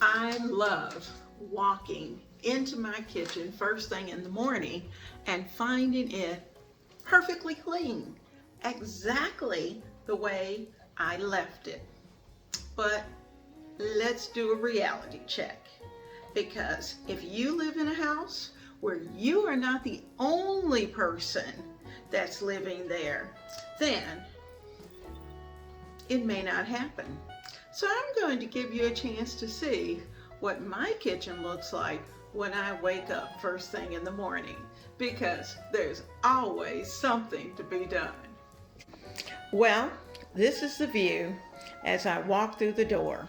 I love walking into my kitchen first thing in the morning and finding it perfectly clean, exactly the way I left it. But let's do a reality check, because if you live in a house where you are not the only person that's living there, then it may not happen. So I'm going to give you a chance to see what my kitchen looks like when I wake up first thing in the morning, because there's always something to be done. Well, this is the view as I walk through the door,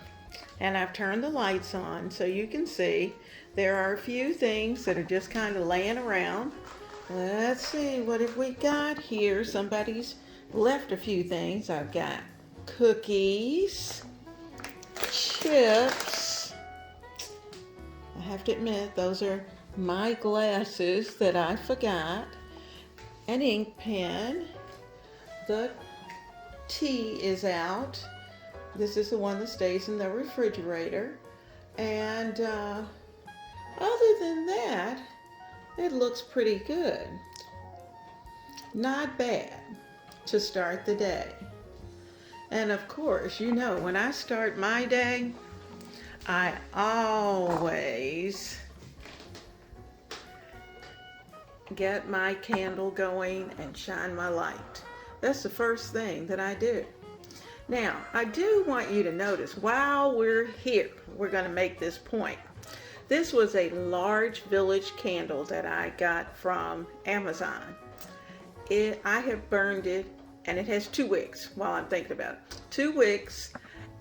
and I've turned the lights on so you can see there are a few things that are just kind of laying around. Let's see, what have we got here? Somebody's left a few things. I've got cookies, chips. I have to admit, those are my glasses that I forgot. An ink pen. The tea is out. This is the one that stays in the refrigerator. And other than that, it looks pretty good. Not bad to start the day. And of course, you know, when I start my day, I always get my candle going and shine my light. That's the first thing that I do. Now, I do want you to notice, while we're here, we're going to make this point. This was a large village candle that I got from Amazon. I have burned it, and it has 2 wicks while I'm thinking about it. 2 wicks,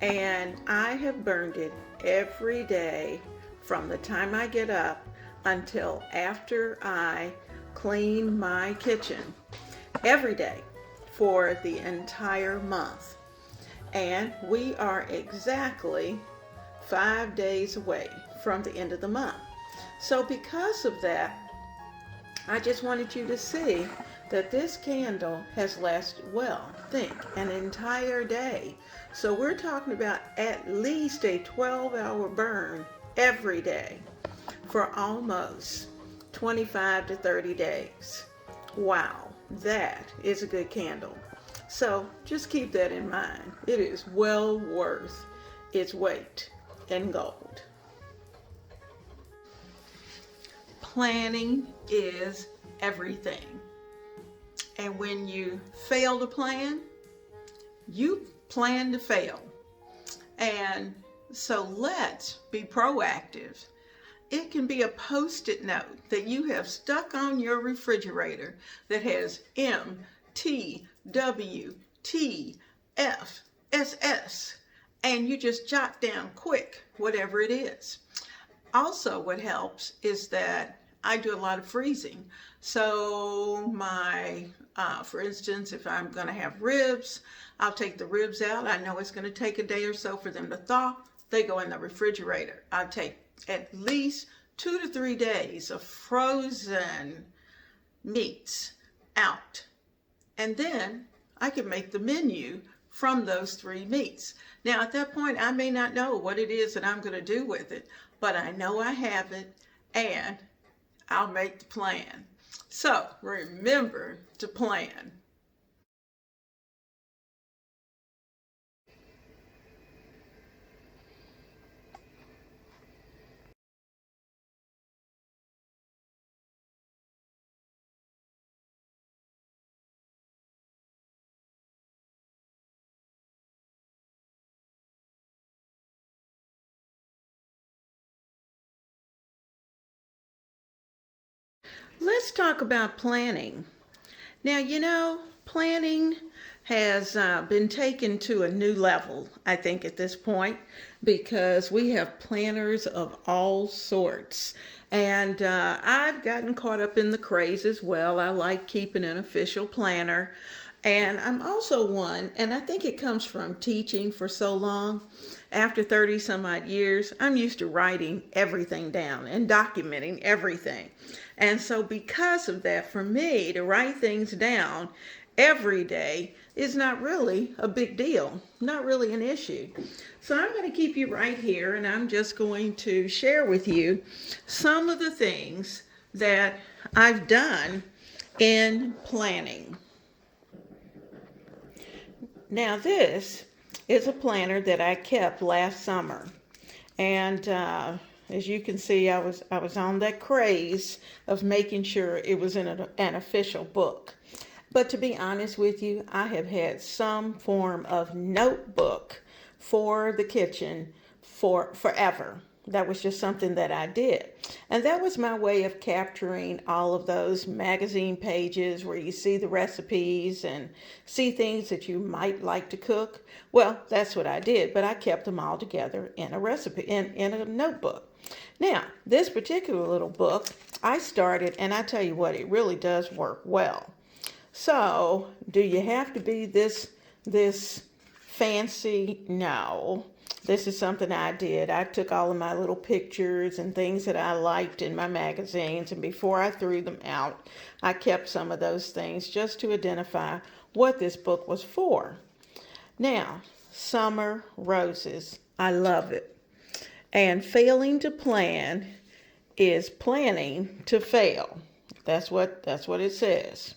and I have burned it every day from the time I get up until after I clean my kitchen. Every day for the entire month. And we are exactly 5 days away from the end of the month. So because of that, I just wanted you to see that this candle has lasted, well, think, an entire day. So we're talking about at least a 12-hour burn every day for almost 25 to 30 days. Wow, that is a good candle. So just keep that in mind. It is well worth its weight in gold. Planning is everything. And when you fail to plan, you plan to fail. And so let's be proactive. It can be a Post-it note that you have stuck on your refrigerator that has MTWTFSS, and you just jot down quick whatever it is. Also, what helps is that I do a lot of freezing. So for instance, if I'm going to have ribs, I'll take the ribs out. I know it's going to take a day or so for them to thaw. They go in the refrigerator. I'll take at least 2 to 3 days of frozen meats out. And then I can make the menu from those 3 meats. Now at that point, I may not know what it is that I'm going to do with it, but I know I have it, and I'll make the plan. So remember to plan. Let's talk about planning. Now, you know, planning has been taken to a new level, I think, at this point, because we have planners of all sorts. And I've gotten caught up in the craze as well. I like keeping an official planner. And I'm also one, and I think it comes from teaching for so long. After 30 some odd years, I'm used to writing everything down and documenting everything. And so because of that, for me to write things down every day is not really a big deal, not really an issue. So I'm going to keep you right here, and I'm just going to share with you some of the things that I've done in planning. Now this is a planner that I kept last summer, and as you can see, I was on that craze of making sure it was in an official book. But to be honest with you, I have had some form of notebook for the kitchen for forever. That was just something that I did. And that was my way of capturing all of those magazine pages where you see the recipes and see things that you might like to cook. Well, that's what I did, but I kept them all together in a recipe, in a notebook. Now, this particular little book, I started, and I tell you what, it really does work well. So, do you have to be this fancy? No. This is something I did. I took all of my little pictures and things that I liked in my magazines, and before I threw them out, I kept some of those things just to identify what this book was for. Now, summer roses. I love it. And failing to plan is planning to fail. That's what it says.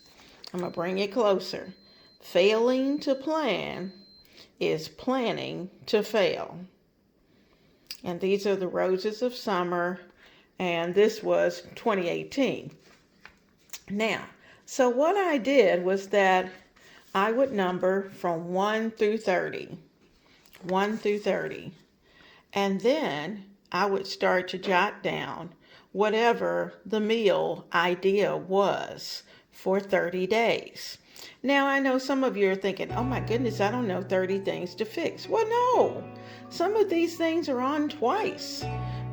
I'm going to bring it closer. Failing to plan is planning to fail. And these are the roses of summer, and this was 2018. Now, so what I did was that I would number from 1 through 30. 1 through 30. And then I would start to jot down whatever the meal idea was for 30 days. Now, I know some of you are thinking, oh my goodness, I don't know 30 things to fix. Well, no, some of these things are on twice.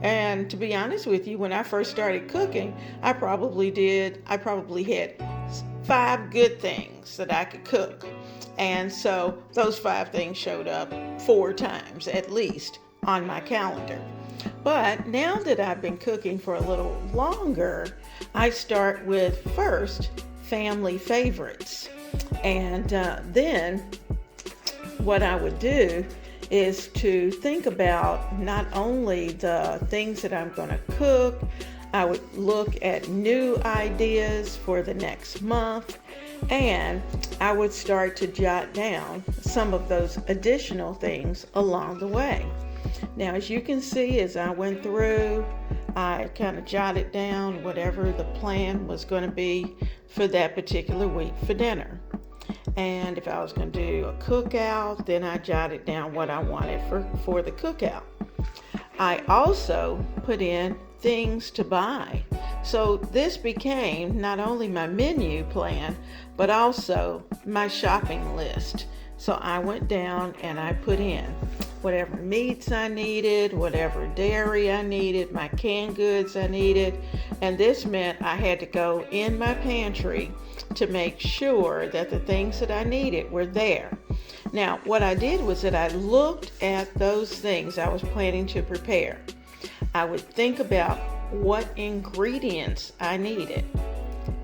And to be honest with you, when I first started cooking, I probably had 5 good things that I could cook. And so those 5 things showed up 4 times at least on my calendar. But now that I've been cooking for a little longer, I start with first family favorites. And then what I would do is to think about not only the things that I'm going to cook, I would look at new ideas for the next month, and I would start to jot down some of those additional things along the way. Now, as you can see, as I went through, I kind of jotted down whatever the plan was going to be for that particular week for dinner. And if I was going to do a cookout, then I jotted down what I wanted for the cookout. I also put in things to buy. So this became not only my menu plan, but also my shopping list. So I went down and I put in whatever meats I needed, whatever dairy I needed, my canned goods I needed. And this meant I had to go in my pantry to make sure that the things that I needed were there. Now, what I did was that I looked at those things I was planning to prepare. I would think about what ingredients I needed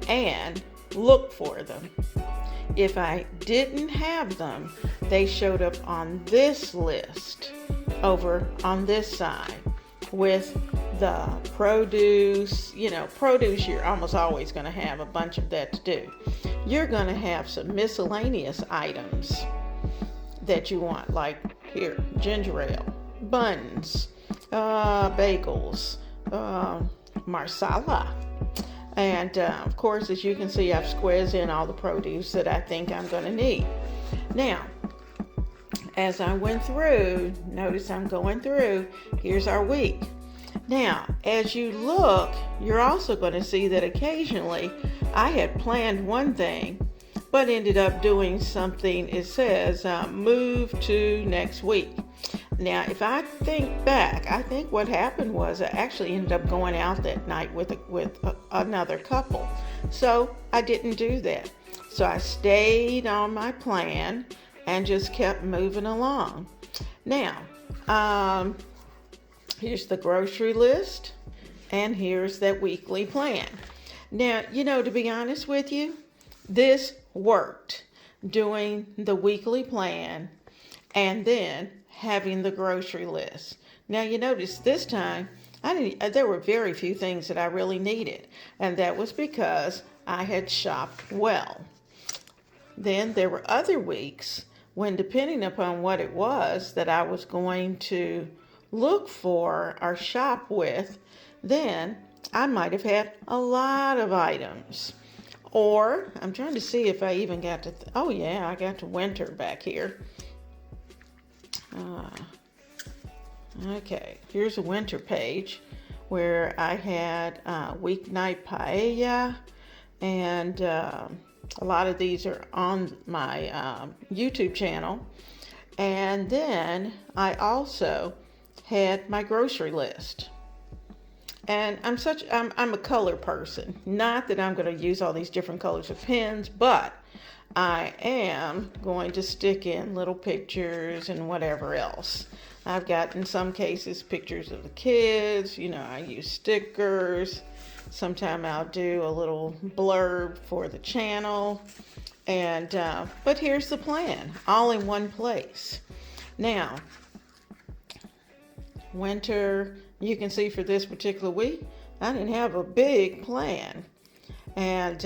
and look for them. If I didn't have them, they showed up on this list over on this side with the produce. Produce, you're almost always going to have a bunch of that to do. You're going to have some miscellaneous items that you want, like here, ginger ale, buns, bagels, marsala. And of course, as you can see, I've squares in all the produce that I think I'm going to need. Now, as I went through, notice I'm going through, here's our week. Now, as you look, you're also going to see that occasionally I had planned one thing, but ended up doing something. It says move to next week. Now, if I think back, I think what happened was I actually ended up going out that night with another couple. So I didn't do that. So I stayed on my plan and just kept moving along. Now, here's the grocery list, and here's that weekly plan. Now, to be honest with you, this worked. doing the weekly plan, and then having the grocery list. Now you notice this time there were very few things that I really needed, and that was because I had shopped well. Then there were other weeks when, depending upon what it was that I was going to look for or shop with, then I might have had a lot of items. Or I'm trying to see if I even got to, oh yeah, I got to winter back here. Okay, here's a winter page where I had weeknight paella, and a lot of these are on my YouTube channel. And then I also had my grocery list. And I'm a color person. Not that I'm going to use all these different colors of pens, but I am going to stick in little pictures and whatever else. I've got, in some cases, pictures of the kids. I use stickers. Sometime I'll do a little blurb for the channel. And but here's the plan, all in one place. Now, winter, you can see for this particular week, I didn't have a big plan. And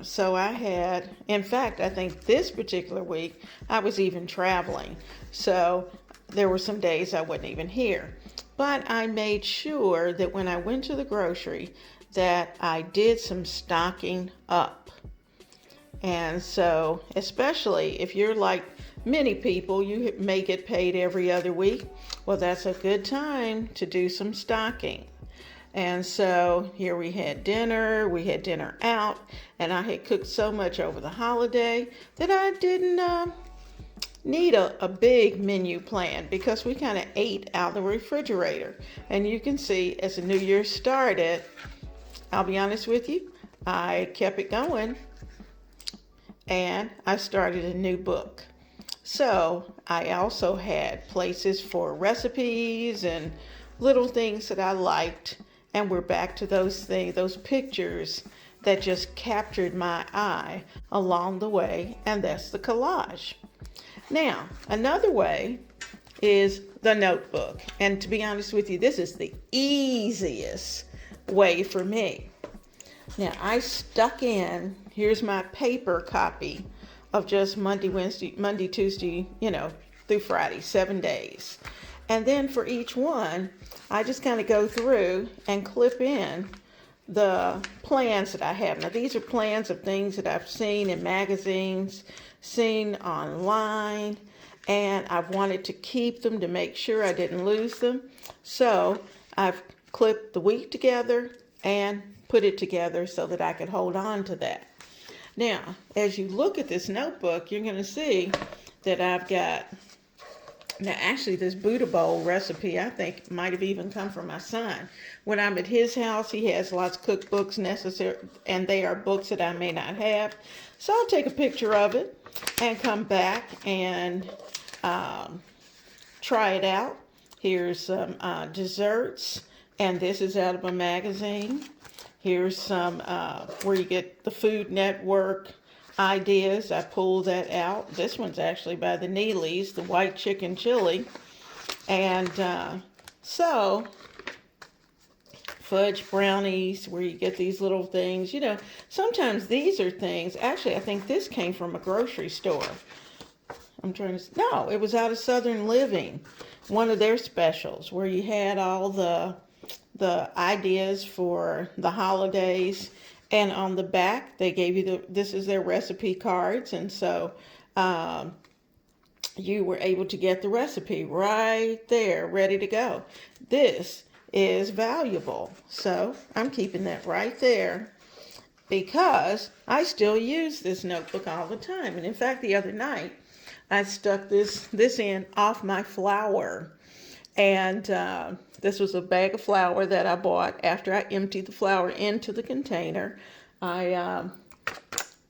so I had, in fact, I think this particular week, I was even traveling. So there were some days I wasn't even here. But I made sure that when I went to the grocery, that I did some stocking up. And so, especially if you're like many people, you may get paid every other week. Well, that's a good time to do some stocking. And so here we had dinner out, and I had cooked so much over the holiday that I didn't need a big menu plan, because we kind of ate out of the refrigerator. And you can see as the new year started, I'll be honest with you, I kept it going, and I started a new book. So I also had places for recipes and little things that I liked, and we're back to those things, those pictures that just captured my eye along the way, and that's the collage. Now, another way is the notebook. And to be honest with you, this is the easiest way for me. Now, I stuck in, here's my paper copy of just Monday, Tuesday, through Friday, 7 days. And then for each one, I just kind of go through and clip in the plans that I have. Now, these are plans of things that I've seen in magazines, seen online, and I've wanted to keep them to make sure I didn't lose them. So I've clipped the week together and put it together so that I could hold on to that. Now, as you look at this notebook, you're going to see that I've got, now actually this Buddha bowl recipe, I think might have even come from my son. When I'm at his house, he has lots of cookbooks necessary, and they are books that I may not have. So I'll take a picture of it and come back and try it out. Here's some desserts, and this is out of a magazine. Here's some where you get the Food Network ideas. I pulled that out. This one's actually by the Neelys, the white chicken chili. And so fudge brownies, where you get these little things. Sometimes these are things, actually I think this came from a grocery store. No, it was out of Southern Living, one of their specials, where you had all the ideas for the holidays, and on the back they gave you this is their recipe cards, and so you were able to get the recipe right there ready to go. This is valuable, so I'm keeping that right there because I still use this notebook all the time. And in fact, the other night I stuck this in off my flour. And this was a bag of flour that I bought after I emptied the flour into the container. I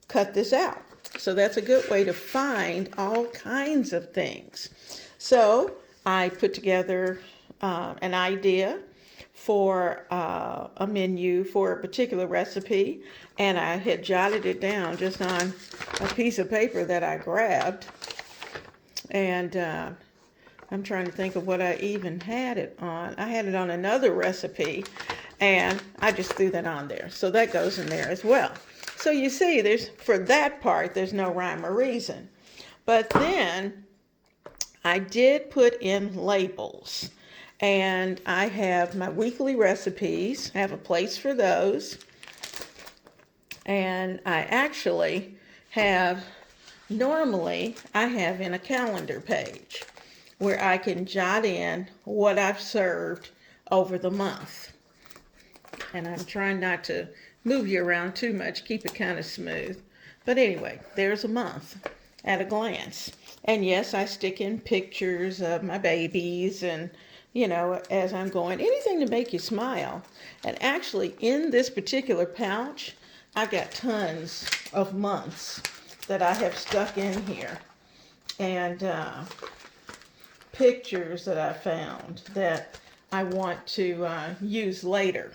cut this out. So that's a good way to find all kinds of things. So I put together an idea for a menu for a particular recipe, and I had jotted it down just on a piece of paper that I grabbed. And I'm trying to think of what I even had it on. I had it on another recipe, and I just threw that on there. So that goes in there as well. So you see, for that part, there's no rhyme or reason. But then I did put in labels. And I have my weekly recipes. I have a place for those. And I actually have, normally, I have in a calendar page where I can jot in what I've served over the month. And I'm trying not to move you around too much, keep it kind of smooth. But anyway, there's a month at a glance. And yes, I stick in pictures of my babies and, you know, as I'm going, anything to make you smile. And actually, in this particular pouch, I've got tons of months that I have stuck in here. And pictures that I found that I want to use later.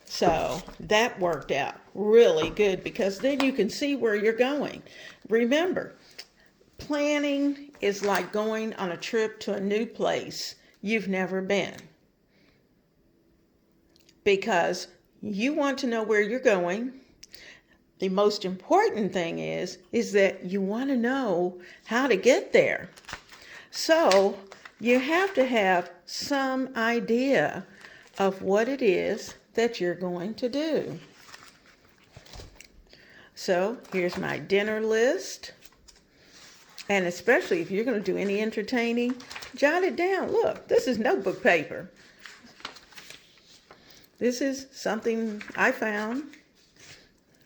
So that worked out really good because then you can see where you're going. Remember, planning is like going on a trip to a new place you've never been. Because you want to know where you're going. The most important thing is that you want to know how to get there. So you have to have some idea of what it is that you're going to do. So here's my dinner list. And especially if you're going to do any entertaining, jot it down. Look, this is notebook paper. This is something I found.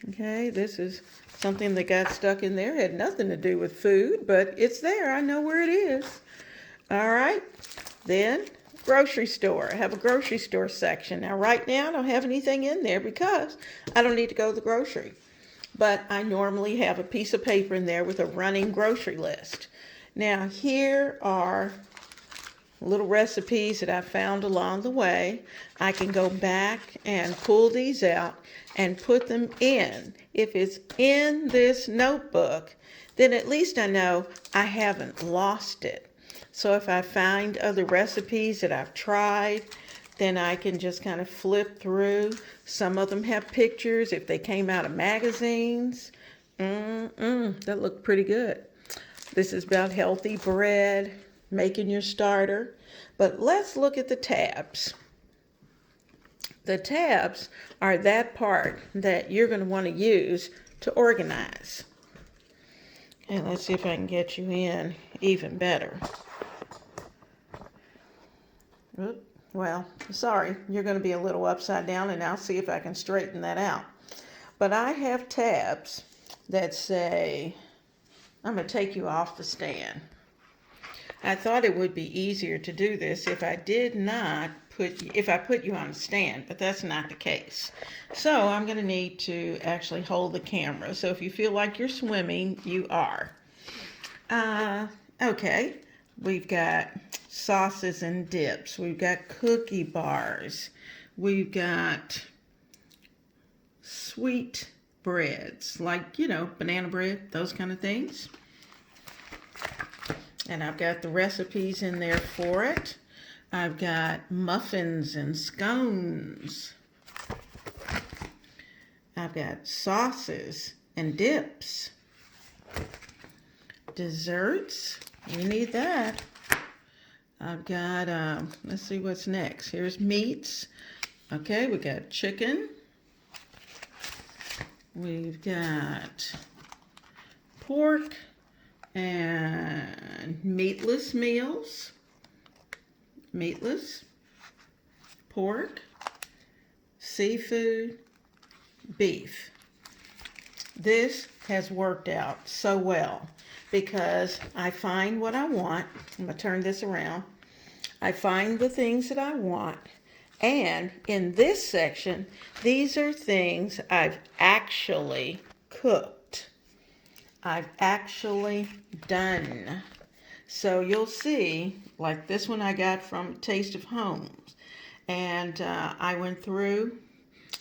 Okay, this is something that got stuck in there. Had nothing to do with food, but it's there. I know where it is. All right, then grocery store. I have a grocery store section. Now, right now, I don't have anything in there because I don't need to go to the grocery. But I normally have a piece of paper in there with a running grocery list. Now, here are little recipes that I found along the way. I can go back and pull these out and put them in. If it's in this notebook, then at least I know I haven't lost it. So if I find other recipes that I've tried, then I can just kind of flip through. Some of them have pictures if they came out of magazines. That looked pretty good. This is about healthy bread, making your starter. But let's look at the tabs. The tabs are that part that you're going to want to use to organize. And let's see if I can get you in even better. Well, sorry, you're going to be a little upside down, and I'll see if I can straighten that out. But I have tabs that say, I'm going to take you off the stand. I thought it would be easier to do this if I put you on a stand, but that's not the case. So I'm going to need to actually hold the camera. So if you feel like you're swimming, you are. Okay, we've got sauces and dips. We've got cookie bars. We've got sweet breads, like, banana bread, those kind of things. And I've got the recipes in there for it. I've got muffins and scones. I've got sauces and dips. Desserts, we need that. I've got, let's see what's next. Here's meats. Okay, we got chicken. We've got pork and meatless meals. Meatless, pork, seafood, beef. This has worked out so well because I find what I want. I'm going to turn this around. I find the things that I want. And in this section, these are things I've actually cooked. I've actually done. So you'll see, like this one I got from Taste of Homes. and I went through.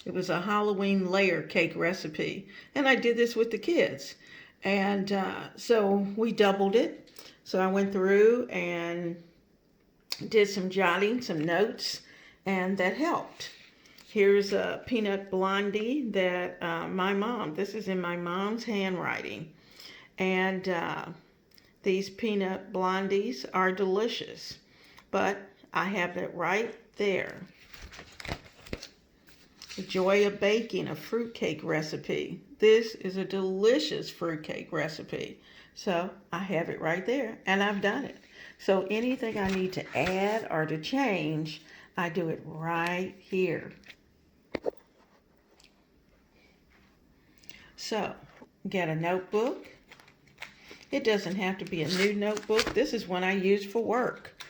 It was a Halloween layer cake recipe, and I did this with the kids. And so we doubled it. So I went through and did some jotting, some notes, and that helped. Here's a peanut blondie that this is in my mom's handwriting. And these peanut blondies are delicious. But I have it right there. The Joy of Baking, a fruitcake recipe. This is a delicious fruitcake recipe. So I have it right there, and I've done it. So anything I need to add or to change, I do it right here. So get a notebook. It doesn't have to be a new notebook. This is one I use for work.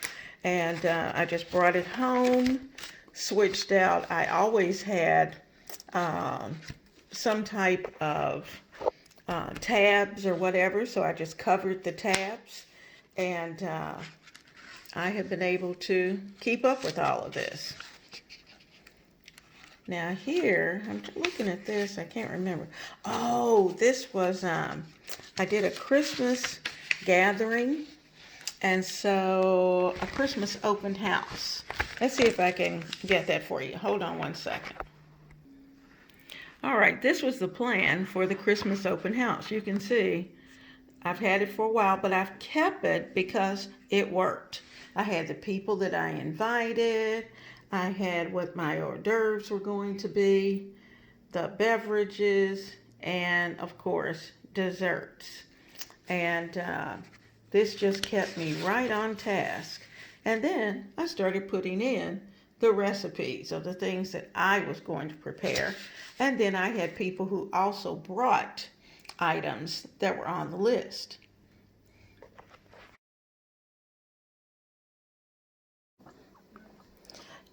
And I just brought it home, switched out. I always had some type of tabs or whatever, so I just covered the tabs. And I have been able to keep up with all of this. Now here, I'm looking at this, I can't remember. Oh, this was, I did a Christmas gathering, and so a Christmas open house. Let's see if I can get that for you. Hold on one second. All right, this was the plan for the Christmas open house. You can see I've had it for a while, but I've kept it because it worked. I had the people that I invited. I had what my hors d'oeuvres were going to be, the beverages, and of course, desserts. And this just kept me right on task. And then I started putting in the recipes of the things that I was going to prepare. And then I had people who also brought items that were on the list.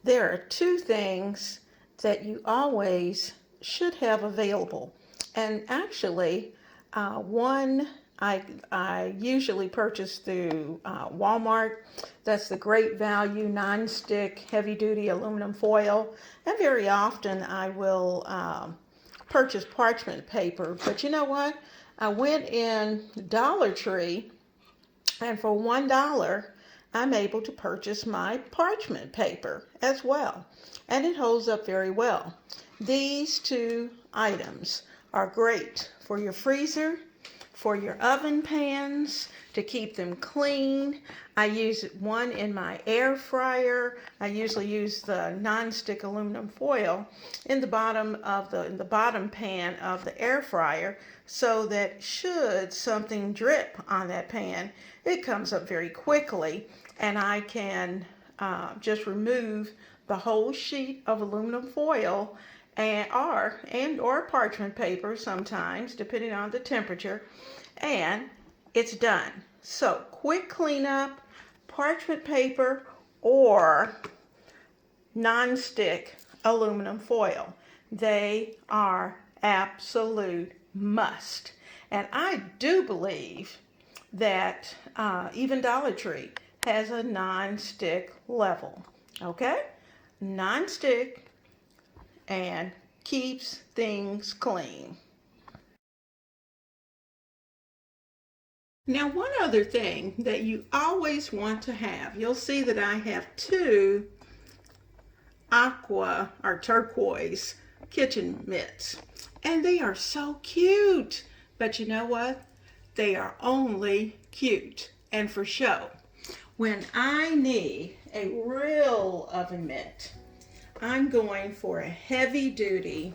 There are two things that you always should have available. And actually, one I usually purchase through Walmart. That's the Great Value non-stick heavy-duty aluminum foil. And very often I will purchase parchment paper. But you know what? I went in Dollar Tree, and for $1, I'm able to purchase my parchment paper as well. And it holds up very well. These two items are great for your freezer, for your oven pans, to keep them clean. I use one in my air fryer. I usually use the non-stick aluminum foil in the bottom pan of the air fryer, so that should something drip on that pan, it comes up very quickly, and I can just remove the whole sheet of aluminum foil or parchment paper sometimes, depending on the temperature, and it's done. So quick cleanup, parchment paper or non-stick aluminum foil. They are absolute must. And I do believe that even Dollar Tree has a non-stick level. Okay? Non-stick and keeps things clean. Now, one other thing that you always want to have, you'll see that I have two aqua or turquoise kitchen mitts, and they are so cute. But you know what? They are only cute and for show. When I need a real oven mitt, I'm going for a heavy-duty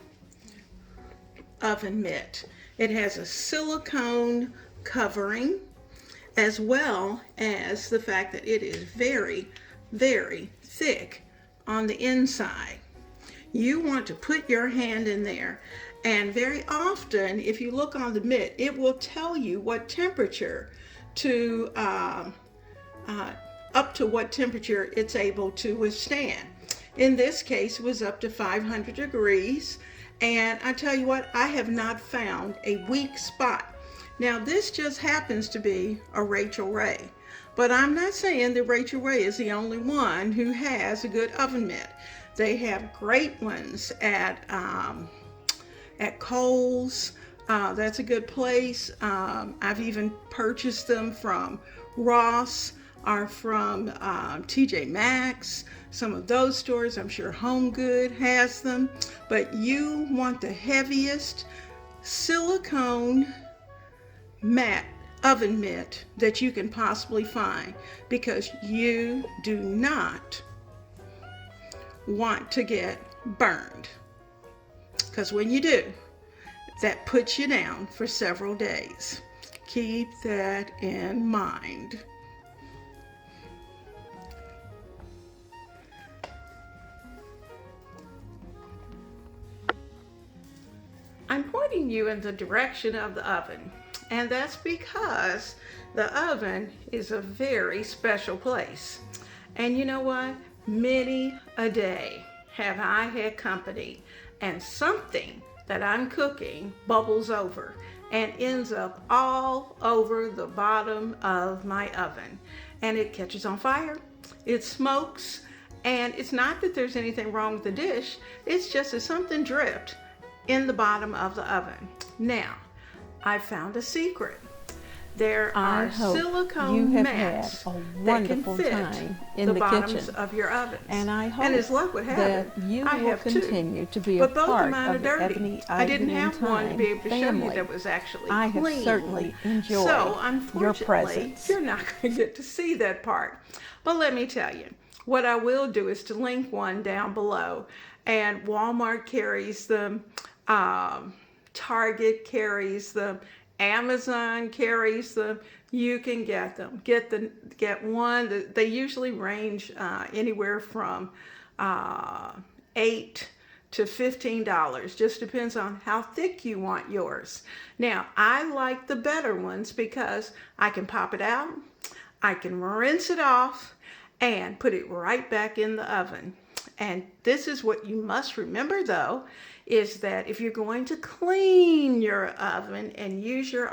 oven mitt. It has a silicone covering, as well as the fact that it is very, very thick on the inside. You want to put your hand in there, and very often, if you look on the mitt, it will tell you what temperature to up to what temperature it's able to withstand. In this case, it was up to 500 degrees, and I tell you what, I have not found a weak spot. Now, this just happens to be a Rachel Ray, But I'm not saying that Rachel Ray is the only one who has a good oven mitt. They have great ones at Kohl's. That's a good place. I've even purchased them from Ross or from TJ Maxx. Some of those stores, I'm sure Home Good has them. But you want the heaviest silicone mat oven mitt that you can possibly find, because you do not want to get burned, because when you do, that puts you down for several days. Keep that in mind. I'm pointing you in the direction of the oven, and that's because the oven is a very special place. And you know what? Many a day have I had company and something that I'm cooking bubbles over and ends up all over the bottom of my oven. And it catches on fire, it smokes, and it's not that there's anything wrong with the dish, it's just that something dripped in the bottom of the oven. Now, I found a secret. There are silicone mats that can fit in the bottoms of your ovens. And I hope as luck would have it, you I will have continue two. to be But a both part of mine are of the dirty. Ebony, I didn't Ivan, have and one to be Thyme able to show you family. that was actually I have clean. certainly enjoyed So your unfortunately, presence. you're not going to get to see that part. But let me tell you, what I will do is to link one down below. And Walmart carries them, Target carries them, Amazon carries them. You can get them. Get one. They usually range anywhere from $8 to $15. Just depends on how thick you want yours. Now, I like the better ones because I can pop it out, I can rinse it off, and put it right back in the oven. And this is what you must remember, though, is that if you're going to clean your oven and use your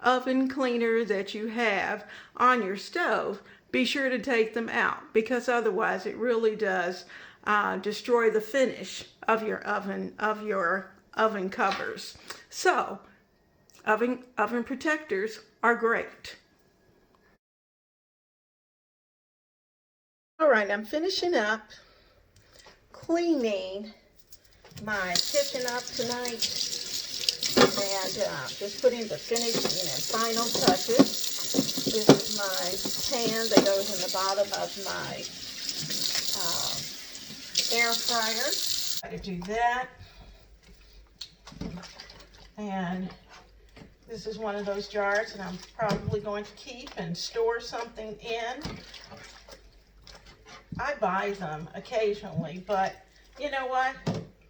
oven cleaner that you have on your stove, be sure to take them out, because otherwise it really does destroy the finish of your oven covers. So oven protectors are great. All right, I'm finishing up cleaning my kitchen up tonight, and just putting the finishing and final touches. This is my pan that goes in the bottom of my air fryer. I do that, and this is one of those jars that I'm probably going to keep and store something in. I buy them occasionally, but you know what?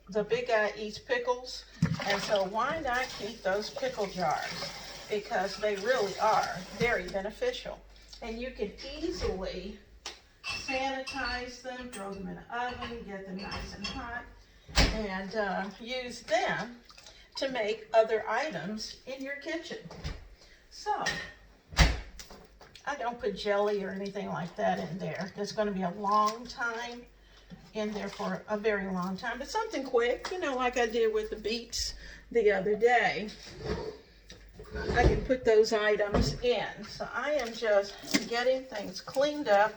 The big guy eats pickles, and so why not keep those pickle jars? Because they really are very beneficial. And you can easily sanitize them, throw them in the oven, get them nice and hot, and use them to make other items in your kitchen. So, I don't put jelly or anything like that in there. There's going to be a long time in there, for a very long time, but something quick, you know, like I did with the beets the other day. I can put those items in. So I am just getting things cleaned up,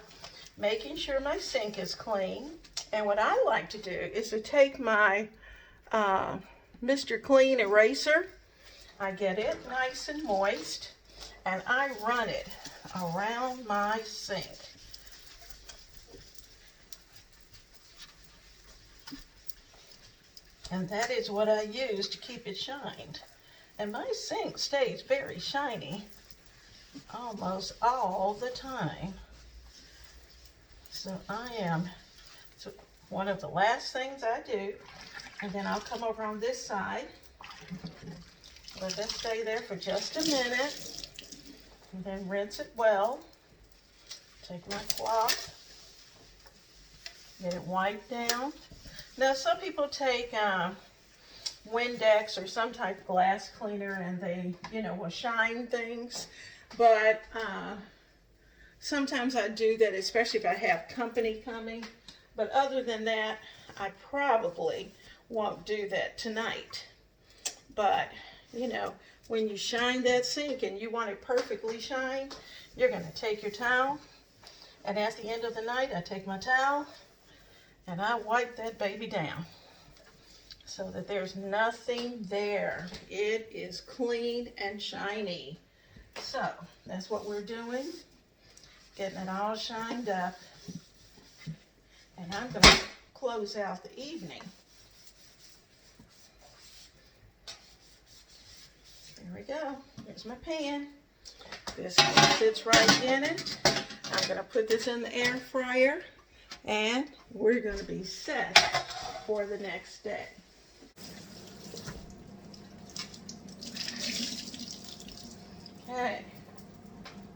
making sure my sink is clean. And what I like to do is to take my Mr. Clean eraser. I get it nice and moist, and I run it around my sink. And that is what I use to keep it shined. And my sink stays very shiny almost all the time. So so one of the last things I do, and then I'll come over on this side, let that stay there for just a minute, and then rinse it well. Take my cloth, get it wiped down. Now, some people take Windex or some type of glass cleaner, and they, will shine things. But Sometimes I do that, especially if I have company coming. But other than that, I probably won't do that tonight. But, you know, when you shine that sink and you want it perfectly shined, you're going to take your towel. And at the end of the night, I take my towel and I wipe that baby down so that there's nothing there. It is clean and shiny. So that's what we're doing, getting it all shined up. And I'm going to close out the evening. There we go. There's my pan. This sits right in it. I'm going to put this in the air fryer, and we're going to be set for the next day. Okay.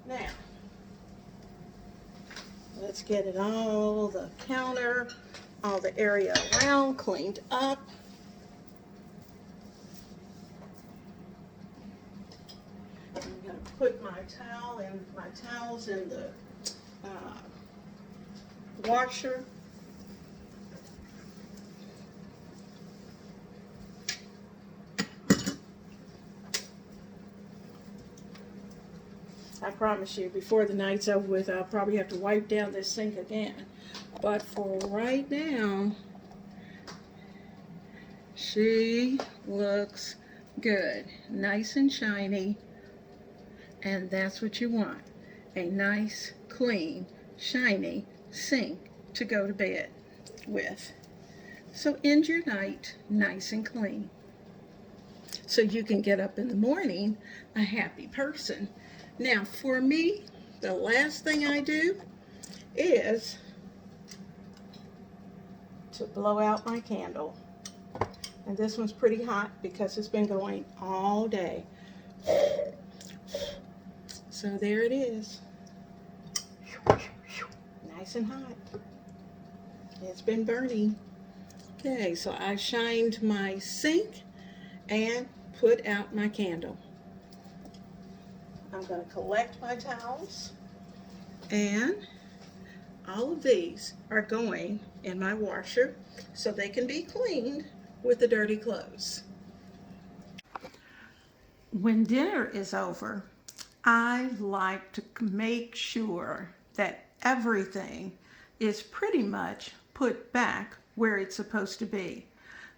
Now, let's get it all, the counter, all the area around cleaned up. I'm going to put my towels in the washer. I promise you, before the night's over with, I'll probably have to wipe down this sink again. But for right now, she looks good. Nice and shiny. And that's what you want. A nice, clean, shiny sink to go to bed with. So end your night nice and clean, so you can get up in the morning a happy person. Now, for me, the last thing I do is to blow out my candle. And this one's pretty hot because it's been going all day. So there it is. Nice and hot. It's been burning. Okay, so I shined my sink and put out my candle. I'm going to collect my towels, and all of these are going in my washer so they can be cleaned with the dirty clothes. When dinner is over, I like to make sure that everything is pretty much put back where it's supposed to be.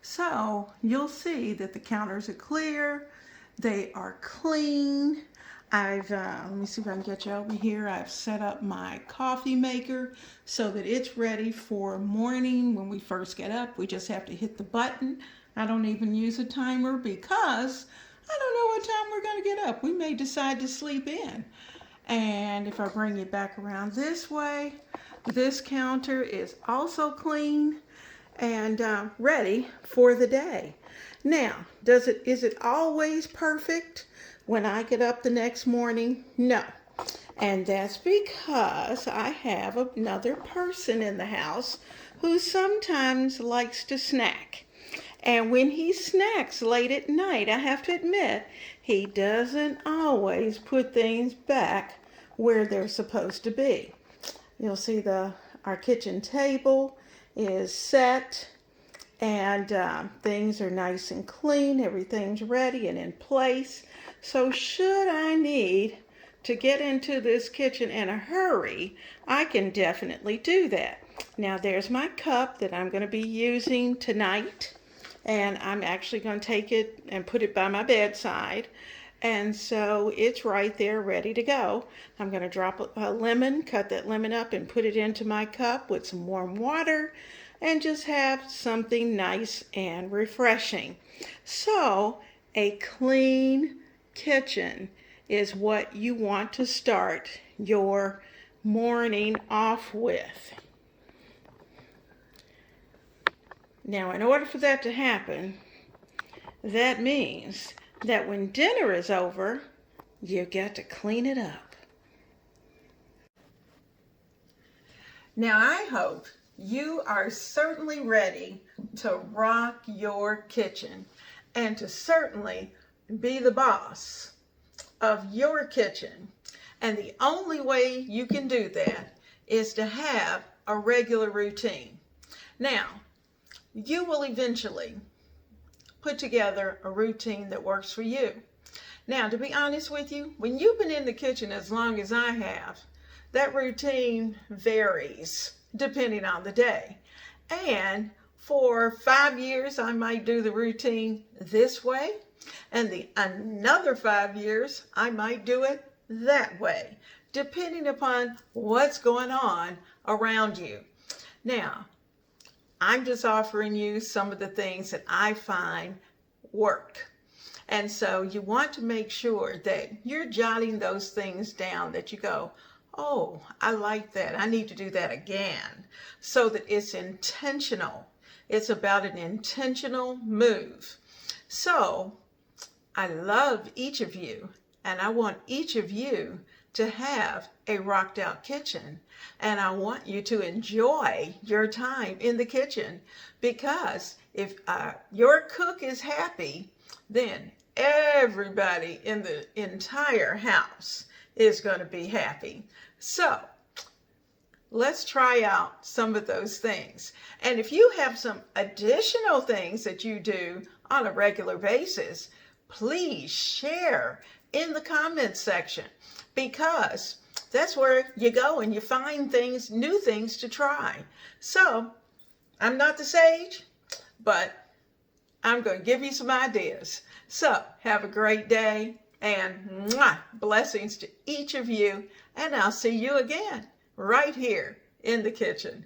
So you'll see that the counters are clear, they are clean. Let me see if I can get you over here. I've set up my coffee maker so that it's ready for morning. When we first get up, we just have to hit the button. I don't even use a timer because I don't know what time we're going to get up. We may decide to sleep in. And if I bring it back around this way, this counter is also clean and ready for the day. Now, is it always perfect when I get up the next morning? No. And that's because I have another person in the house who sometimes likes to snack. And when he snacks late at night, I have to admit, he doesn't always put things back where they're supposed to be. You'll see our kitchen table is set, and things are nice and clean. Everything's ready and in place. So should I need to get into this kitchen in a hurry, I can definitely do that. Now there's my cup that I'm going to be using tonight, and I'm actually going to take it and put it by my bedside. And so it's right there ready to go. I'm going to drop a lemon, cut that lemon up and put it into my cup with some warm water and just have something nice and refreshing. So a clean kitchen is what you want to start your morning off with. Now, in order for that to happen, that means that when dinner is over, you get to clean it up. Now, I hope you are certainly ready to rock your kitchen and to certainly be the boss of your kitchen. And the only way you can do that is to have a regular routine. Now, you will eventually put together a routine that works for you. Now, to be honest with you, when you've been in the kitchen as long as I have, that routine varies depending on the day. And for 5 years, I might do the routine this way, and another 5 years, I might do it that way, depending upon what's going on around you. Now, I'm just offering you some of the things that I find work. And so you want to make sure that you're jotting those things down that you go, oh, I like that. I need to do that again, so that it's intentional. It's about an intentional move. So I love each of you, and I want each of you to have a rocked out kitchen. And I want you to enjoy your time in the kitchen, because if your cook is happy, then everybody in the entire house is going to be happy. So let's try out some of those things. And if you have some additional things that you do on a regular basis, please share in the comments section, because that's where you go and you find things, new things to try. So I'm not the sage, but I'm going to give you some ideas. So have a great day, and blessings to each of you. And I'll see you again right here in the kitchen.